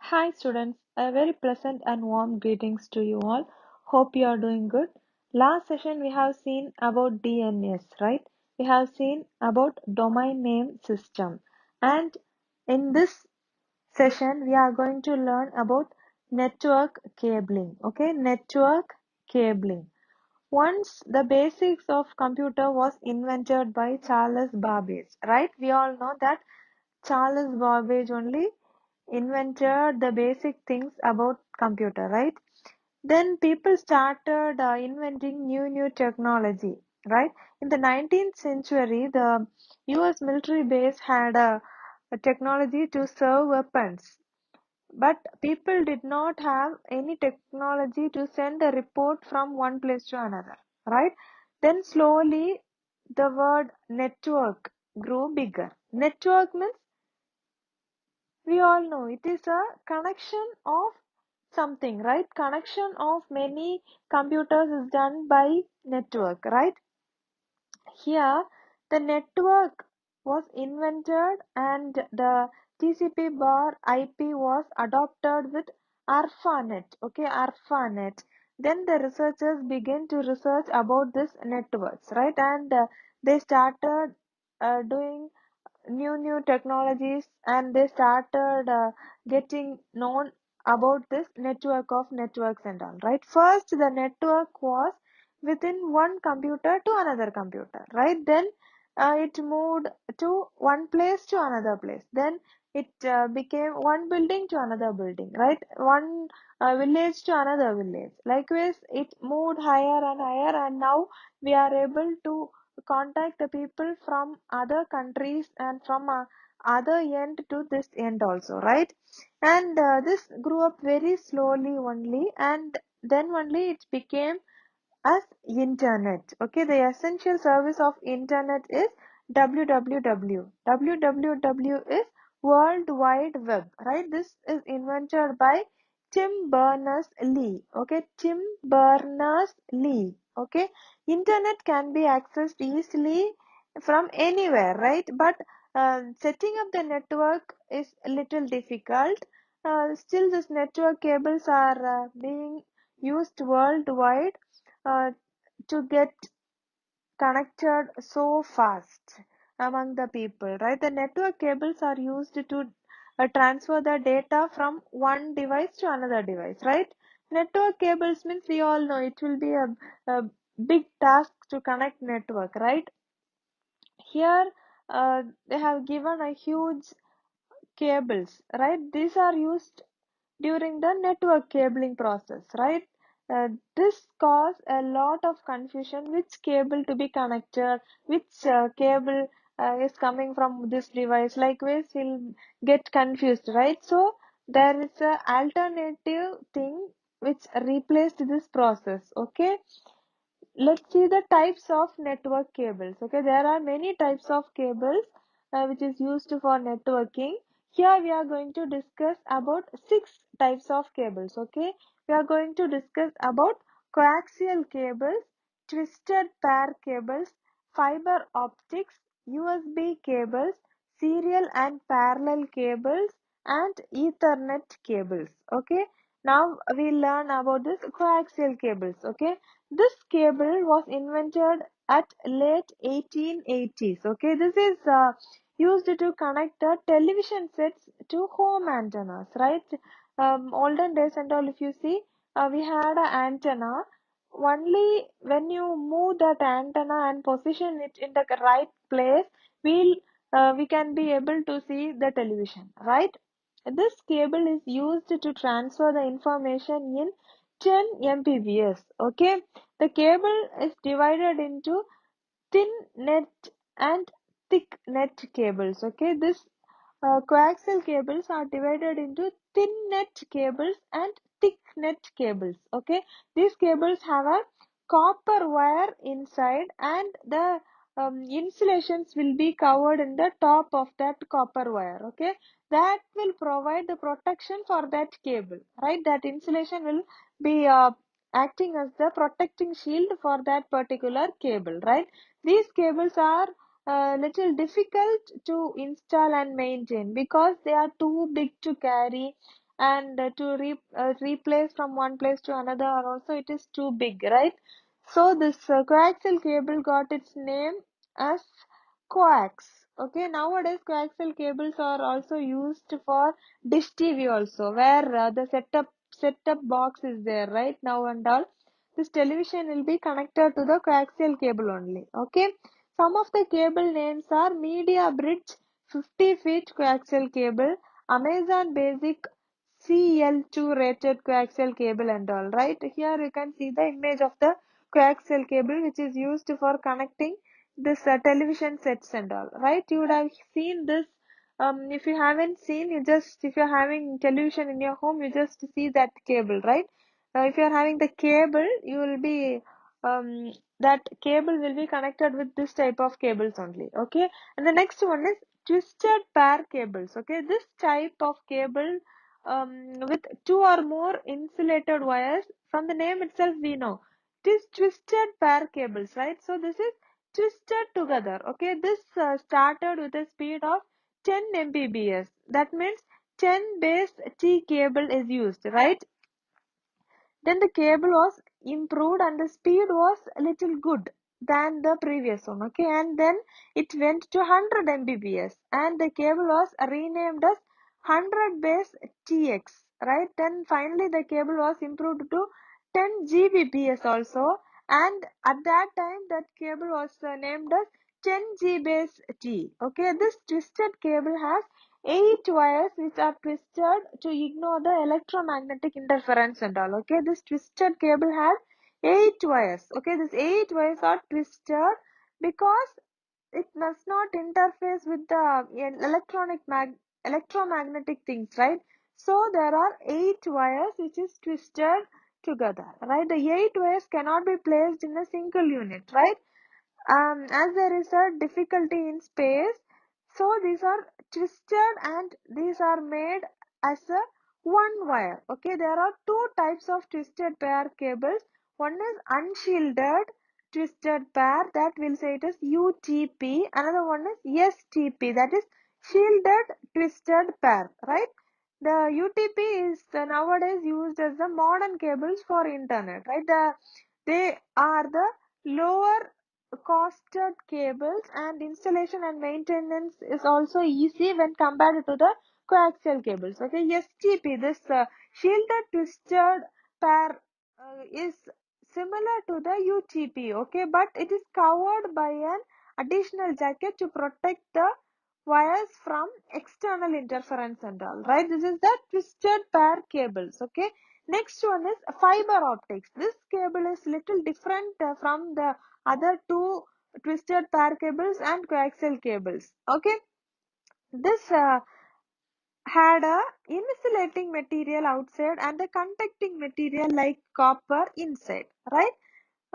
Hi students, a very pleasant and warm greetings to you all. Hope you are doing good. Last session we have seen about DNS, right? We have seen about domain name system. And in this session we are going to learn about network cabling. Okay, network cabling. Once the basics of computer was invented by Charles Babbage, right? We all know that Charles Babbage only invented the basic things about computer, right? Then people started inventing new technology, right? In the 19th century, the US military base had a technology to serve weapons, but people did not have any technology to send a report from one place to another, right? Then slowly the word network grew bigger. Network means we all know it is a connection of something, right? Connection of many computers is done by network, right? Here the network was invented and the TCP bar IP was adopted with ARPANET. Okay, ARPANET. Then the researchers began to research about this networks, right? And they started doing new technologies, and they started getting known about this network of networks and all, right? First the network was within one computer to another computer, right? Then it moved to one place to another place. Then it became one building to another building, right? One village to another village. Likewise it moved higher and higher, and now we are able to contact the people from other countries and from other end to this end also, right? And this grew up very slowly only, and then only it became as internet. Okay, the essential service of internet is www. Www is World Wide Web, right? This is invented by Tim Berners-Lee. Okay, Tim Berners-Lee. Okay, internet can be accessed easily from anywhere, right? But setting up the network is a little difficult. Still, these network cables are being used worldwide uh, to get connected so fast among the people, right? The network cables are used to transfer the data from one device to another device, right? Network cables means we all know it will be a big task to connect network, right? Here they have given a huge cables, right? These are used during the network cabling process, right? This caused a lot of confusion which cable to be connected, which cable is coming from this device. Likewise, we'll get confused, right? So there is a alternative thing which replaced this process. Okay, let's see the types of network cables. Okay, there are many types of cables which is used for networking. Here we are going to discuss about 6 types of cables. Okay, we are going to discuss about coaxial cables, twisted pair cables, fiber optics, USB cables, serial and parallel cables, and Ethernet cables. Okay, now we learn about this coaxial cables. Okay, this cable was invented at late 1880s. Okay, this is used to connect the television sets to home antennas, right? Olden days and all, if you see, we had an antenna. Only when you move that antenna and position it in the right place, we can be able to see the television, right? This cable is used to transfer the information in 10 Mbps. Okay, the cable is divided into thin net and thick net cables. Okay, this coaxial cables are divided into thin net cables and thick net cables. Okay, these cables have a copper wire inside, and the insulations will be covered in the top of that copper wire. Okay, that will provide the protection for that cable, right? That insulation will be acting as the protecting shield for that particular cable, right? These cables are little difficult to install and maintain because they are too big to carry, and replace from one place to another, or also it is too big, right? So this coaxial cable got its name as coax. Okay, nowadays coaxial cables are also used for dish TV also, where the setup box is there right now and all. This television will be connected to the coaxial cable only. Okay, some of the cable names are Media Bridge 50 feet coaxial cable, Amazon Basic CL2 rated coaxial cable and all, right? Here you can see the image of the coaxial cable which is used for connecting this television sets and all, right? You would have seen this. If you haven't seen, if you're having television in your home, you just see that cable, right? If you're having the cable, you will be that cable will be connected with this type of cables only. Okay, and the next one is twisted pair cables. Okay, this type of cable with two or more insulated wires. From the name itself, we know it is twisted pair cables, right? So this is twisted together. Okay, this started with a speed of 10 Mbps. That means 10 base T cable is used, right? Then the cable was improved and the speed was a little good than the previous one. Okay, and then it went to 100 Mbps and the cable was renamed as 100 base TX, right? Then finally the cable was improved to 10 Gbps also, and at that time that cable was named as 10G base T. Okay, this twisted cable has 8 wires which are twisted to ignore the electromagnetic interference and all. Okay, this twisted cable has 8 wires. Okay, these 8 wires are twisted because it must not interface with the electromagnetic things, right? So there are 8 wires which is twisted together, right? The 8 wires cannot be placed in a single unit, right? As there is a difficulty in space, so these are twisted and these are made as a one wire. Okay, there are two types of twisted pair cables. One is unshielded twisted pair, that will say it is UTP. Another one is STP, that is shielded twisted pair, right? The UTP is nowadays used as the modern cables for internet, right? They are the lower costed cables, and installation and maintenance is also easy when compared to the coaxial cables. Okay, STP, this shielded twisted pair is similar to the UTP. Okay, but it is covered by an additional jacket to protect the wires from external interference and all, right? This is the twisted pair cables. Okay, next one is fiber optics. This cable is little different from the other two twisted pair cables and coaxial cables. Okay, this had a insulating material outside and a conducting material like copper inside, right?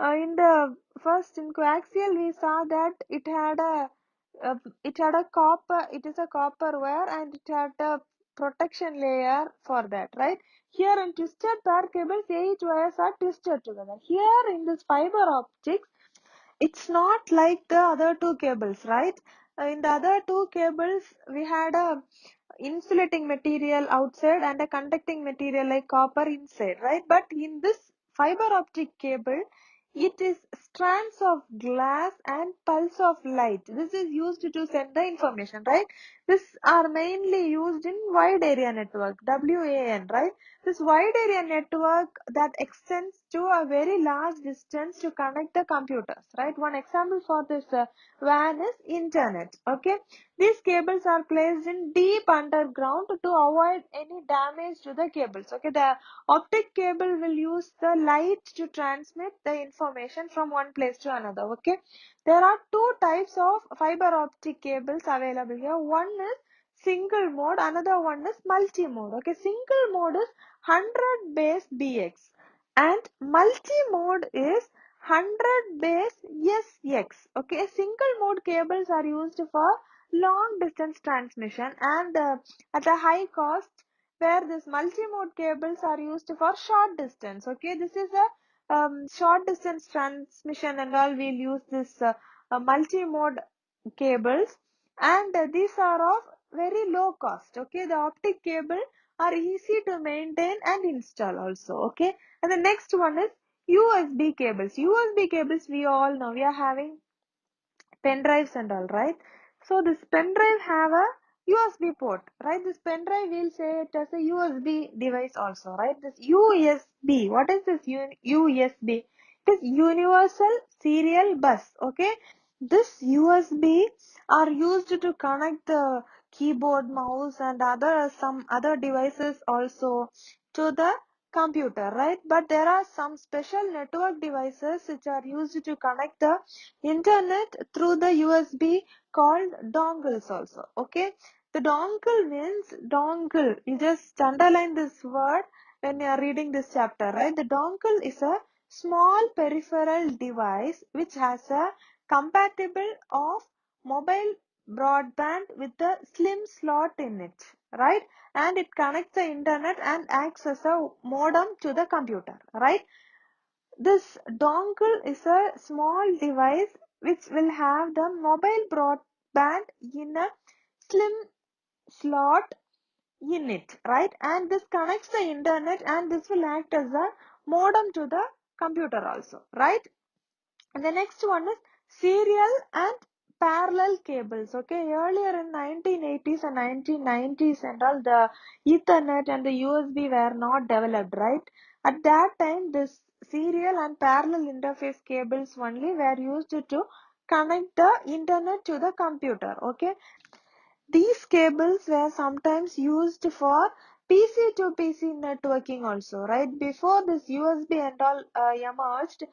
In the first, in coaxial, we saw that it had a copper, it is a copper wire, and it had a protection layer for that, right? Here in twisted pair cables, 8 wires are twisted together. Here in this fiber optics, it's not like the other two cables, right? In the other two cables, we had a insulating material outside and a conducting material like copper inside, right? But in this fiber optic cable, it is strands of glass and pulse of light. This is used to send the information, right? This are mainly used in wide area network, WAN, right? This wide area network that extends to a very large distance to connect the computers, right? One example for this WAN is internet. Okay, these cables are placed in deep underground to avoid any damage to the cables. Okay, the optic cable will use the light to transmit the information from one place to another. Okay, there are two types of fiber optic cables available here. One is single mode, another one is multi mode. Okay, single mode is 100 base BX and multi mode is 100 base SX. Okay, single mode cables are used for long distance transmission and at a high cost, where this multi-mode cables are used for short distance. Okay, this is a short distance transmission and all, we'll use this multi-mode cables, and these are of very low cost. Okay, the optic cable are easy to maintain and install also. Okay, and the next one is USB cables. USB cables, we all know, we are having pen drives and all, right? So this pen drive have a USB port, right? This pen drive, we'll say it as a USB device also, right? This USB, what is this USB? It is Universal Serial Bus, okay? This USB are used to connect the keyboard, mouse and some other devices also to the computer, right? But there are some special network devices which are used to connect the internet through the USB called dongles also. Okay, the dongle means dongle. You just underline this word when you are reading this chapter, right? The dongle is a small peripheral device which has a compatible of mobile broadband with a slim slot in it, right? And it connects the internet and acts as a modem to the computer, right? This dongle is a small device which will have the mobile broadband in a slim slot in it, right? And this connects the internet and this will act as a modem to the computer also, right? And the next one is serial and parallel cables. Okay, earlier in 1980s and 1990s and all, the Ethernet and the USB were not developed, right? At that time, this serial and parallel interface cables only were used to connect the internet to the computer. Okay, these cables were sometimes used for PC to PC networking also, right? Before this USB and all emerged,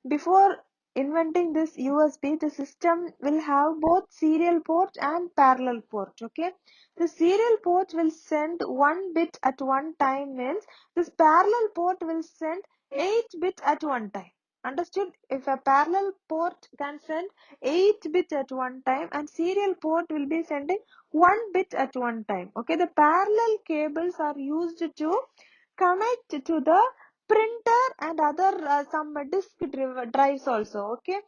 before inventing this USB, the system will have both serial port and parallel port, okay? The serial port will send 1 bit at one time, means this parallel port will send 8 bits at one time. Understood? If a parallel port can send 8 bits at one time and serial port will be sending 1 bit at one time. Okay, the parallel cables are used to connect to the printer and other some disk drives also. Okay,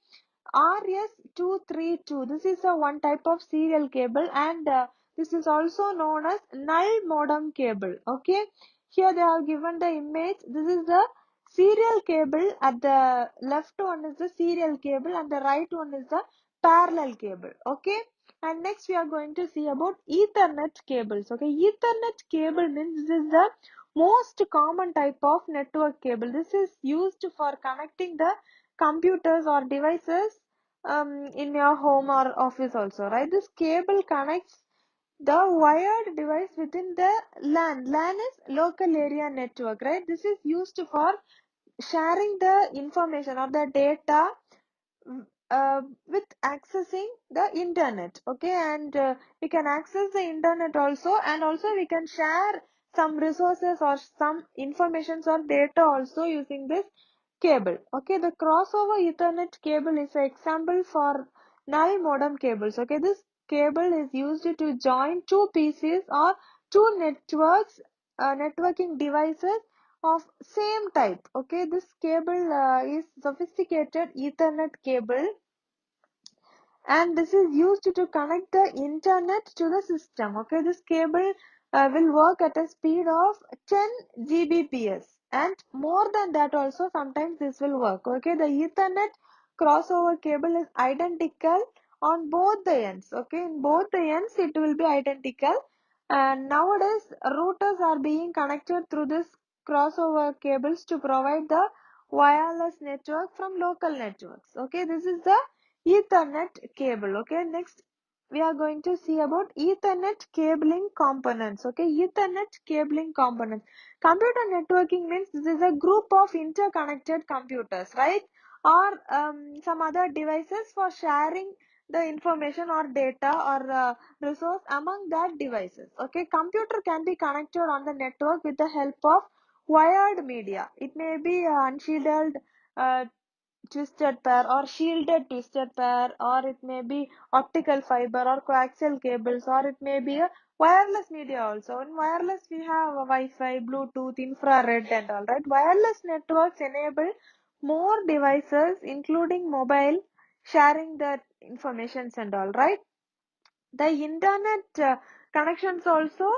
RS232, this is a one type of serial cable, and this is also known as null modem cable. Okay, here they have given the image. This is the serial cable. At the left one is the serial cable and the right one is the parallel cable. Okay, and next we are going to see about Ethernet cables. Okay, Ethernet cable means this is the most common type of network cable. This is used for connecting the computers or devices in your home or office also, right? This cable connects the wired device within the LAN. LAN is local area network, right? This is used for sharing the information or the data with accessing the internet. Okay, and we can access the internet also, and also we can share some resources or some informations or data also using this cable. Okay, the crossover Ethernet cable is an example for null modem cables. Okay, this cable is used to join two PCs or two networks, networking devices of same type. Okay, this cable is sophisticated Ethernet cable, and this is used to connect the internet to the system. Okay, this cable will work at a speed of 10 Gbps and more than that also sometimes this will work. Okay, the Ethernet crossover cable is identical on both the ends. Okay, in both the ends it will be identical, and nowadays routers are being connected through this crossover cables to provide the wireless network from local networks. Okay, this is the Ethernet cable. Okay, next we are going to see about Ethernet cabling components. Okay, Ethernet cabling components. Computer networking means this is a group of interconnected computers, right? Or some other devices for sharing the information or data or resource among that devices. Okay, computer can be connected on the network with the help of wired media. It may be unshielded uh, twisted pair or shielded twisted pair, or it may be optical fiber or coaxial cables, or it may be a wireless media also. In wireless we have a Wi-Fi, Bluetooth, infrared and all, right? Wireless networks enable more devices including mobile sharing the informations and all, right? The internet connections also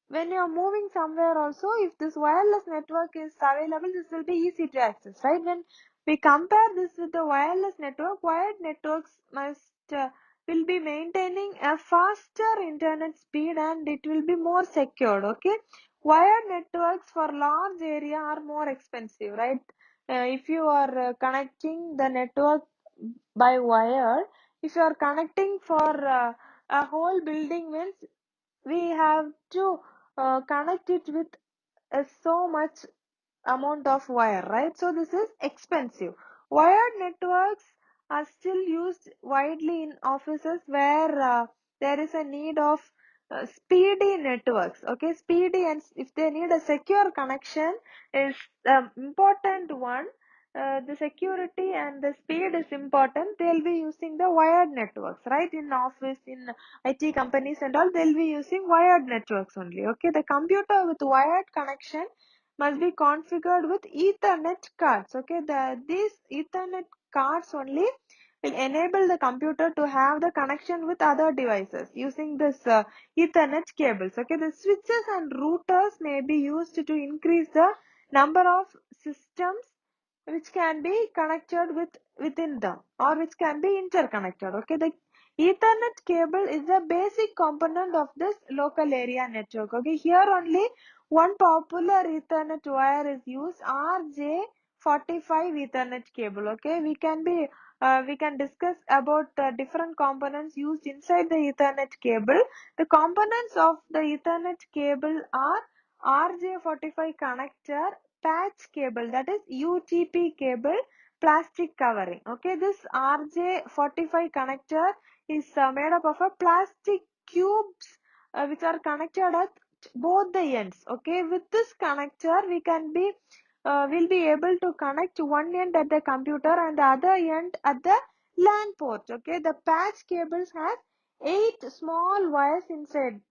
when you are moving somewhere also, if this wireless network is available, this will be easy to access, right? When we compare this with the wireless network, wired networks will be maintaining a faster internet speed and it will be more secured, okay? Wired networks for large area are more expensive, right? If you are connecting the network by wire, if you are connecting for a whole building means we have to connect it with so much amount of wire, right? So this is expensive. Wired networks are still used widely in offices where there is a need of speedy networks, okay? Speedy, and if they need a secure connection is important one. The security and the speed is important. They'll be using the wired networks, right? In office, in IT companies and all, they'll be using wired networks only, okay? The computer with wired connection must be configured with Ethernet cards, okay? These Ethernet cards only will enable the computer to have the connection with other devices using this Ethernet cables, okay? The switches and routers may be used to increase the number of systems which can be connected within them, or which can be interconnected, okay? The Ethernet cable is the basic component of this local area network, okay? Here only one popular Ethernet wire is used, RJ45 Ethernet cable, okay? We can discuss about different components used inside the Ethernet cable. The components of the Ethernet cable are RJ45 connector, patch cable, that is UTP cable, plastic covering, okay? This RJ45 connector is made up of a plastic cubes which are connected at both the ends, okay? With this connector we'll be able to connect one end at the computer and the other end at the LAN port, okay? The patch cables has 8 small wires inside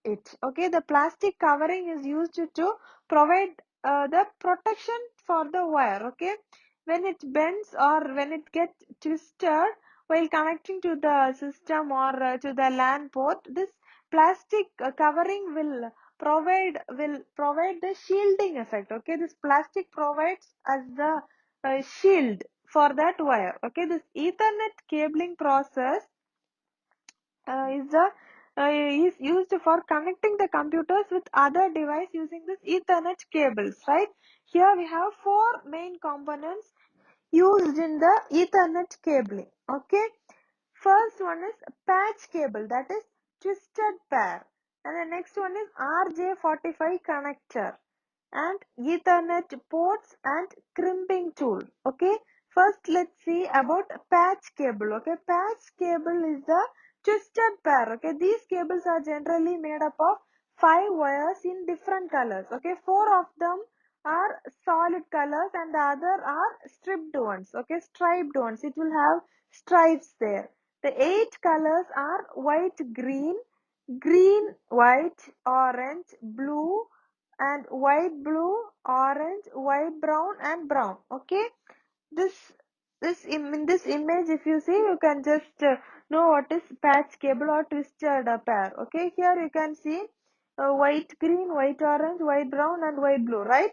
it, okay? The plastic covering is used to provide the protection for the wire, okay? When it bends or when it gets twisted while connecting to the system or to the LAN port, this plastic covering will provide the shielding effect, okay? This plastic provides as the shield for that wire, okay? This Ethernet cabling process is used for connecting the computers with other device using this Ethernet cables, right? Here we have 4 main components used in the Ethernet cabling, okay? First one is patch cable, that is twisted pair, and the next one is RJ45 connector and Ethernet ports and crimping tool, okay? First let's see about patch cable, okay? Patch cable is the twisted pair, okay? These cables are generally made up of 5 wires in different colors, okay? 4 of them are solid colors and the other are stripped ones, okay? Striped ones. It will have stripes there. The 8 colors are white, green, green, white, orange, blue, and white, blue, orange, white, brown, and brown, okay? this in this image, if you see, you can just know what is patch cable or twisted pair, okay? Here you can see white, green, white, orange, white, brown, and white, blue, right?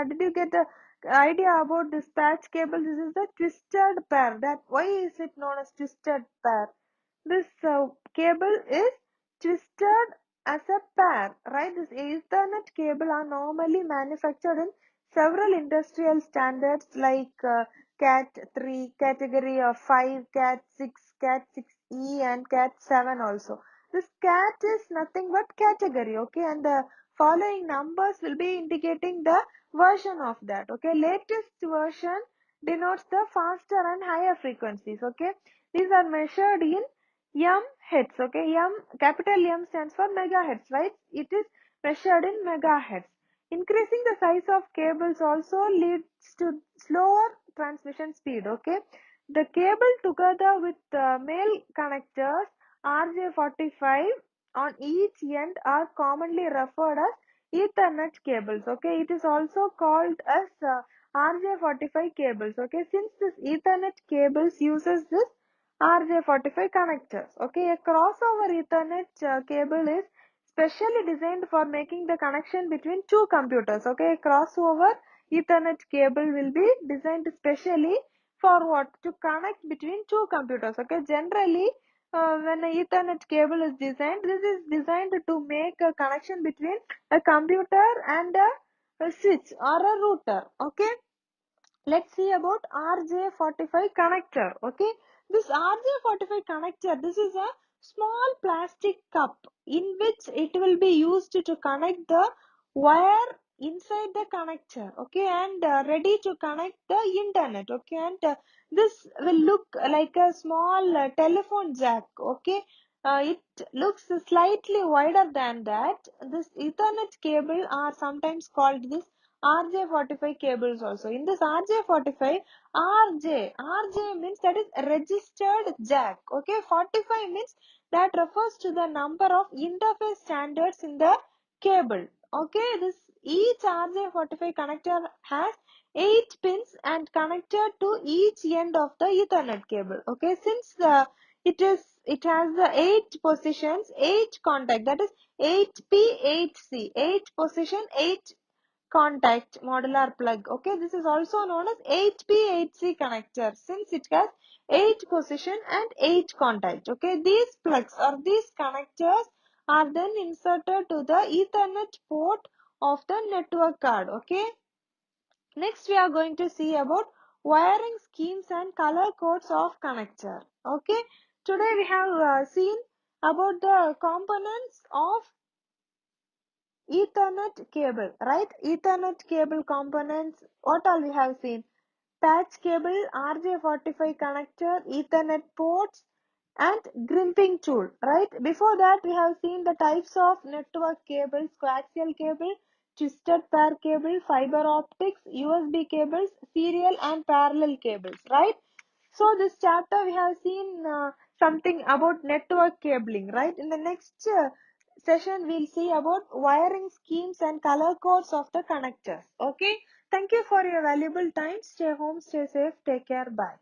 Did you get the idea about this patch cable? This is the twisted pair. That why is it known as twisted pair? This cable is twisted as a pair, right? This Ethernet cable are normally manufactured in several industrial standards like Cat 3, category of 5, Cat 6, Cat 6E, and Cat 7 also. This Cat is nothing but category, okay? And the following numbers will be indicating the version of that, okay? Latest version denotes the faster and higher frequencies, okay? These are measured in hertz, okay? Capital M stands for megahertz, right? It is measured in megahertz. Increasing the size of cables also leads to slower transmission speed, okay? The cable together with male connectors RJ45 on each end are commonly referred as Ethernet cables, okay? It is also called as RJ45 cables, okay? Since this Ethernet cables uses this RJ45 connectors, okay? A crossover Ethernet cable is specially designed for making the connection between two computers. Okay, crossover Ethernet cable will be designed specially for what? To connect between two computers. Okay, generally when an Ethernet cable is designed, this is designed to make a connection between a computer and a switch or a router. Okay, let's see about RJ45 connector. Okay, this RJ45 connector, this is a small plastic cup in which it will be used to connect the wire inside the connector. Okay, and ready to connect the internet. Okay, and this will look like a small telephone jack. Okay, it looks slightly wider than that. This Ethernet cable are sometimes called this RJ45 cables also. In this RJ45, RJ means that is registered jack. Okay, 45 means that refers to the number of interface standards in the cable. Okay, this each RJ45 connector has 8 pins and connected to each end of the Ethernet cable. Okay, since it has the 8 positions, 8 contact, that is 8P, 8C, 8 position, 8 contact modular plug. Okay, this is also known as 8P8C connector since it has 8 position and 8 contact. Okay, these plugs or these connectors are then inserted to the Ethernet port of the network card. Okay, next we are going to see about wiring schemes and color codes of connector. Okay, today we have seen about the components of Ethernet cable, right? Ethernet cable components, what all we have seen? Patch cable, RJ45 connector, Ethernet ports, and grimping tool, right? Before that, we have seen the types of network cables, coaxial cable, twisted pair cable, fiber optics, USB cables, serial and parallel cables, right? So this chapter we have seen something about network cabling, right? In the next session we'll see about wiring schemes and color codes of the connectors. Okay, thank you for your valuable time. Stay home, stay safe, take care, bye.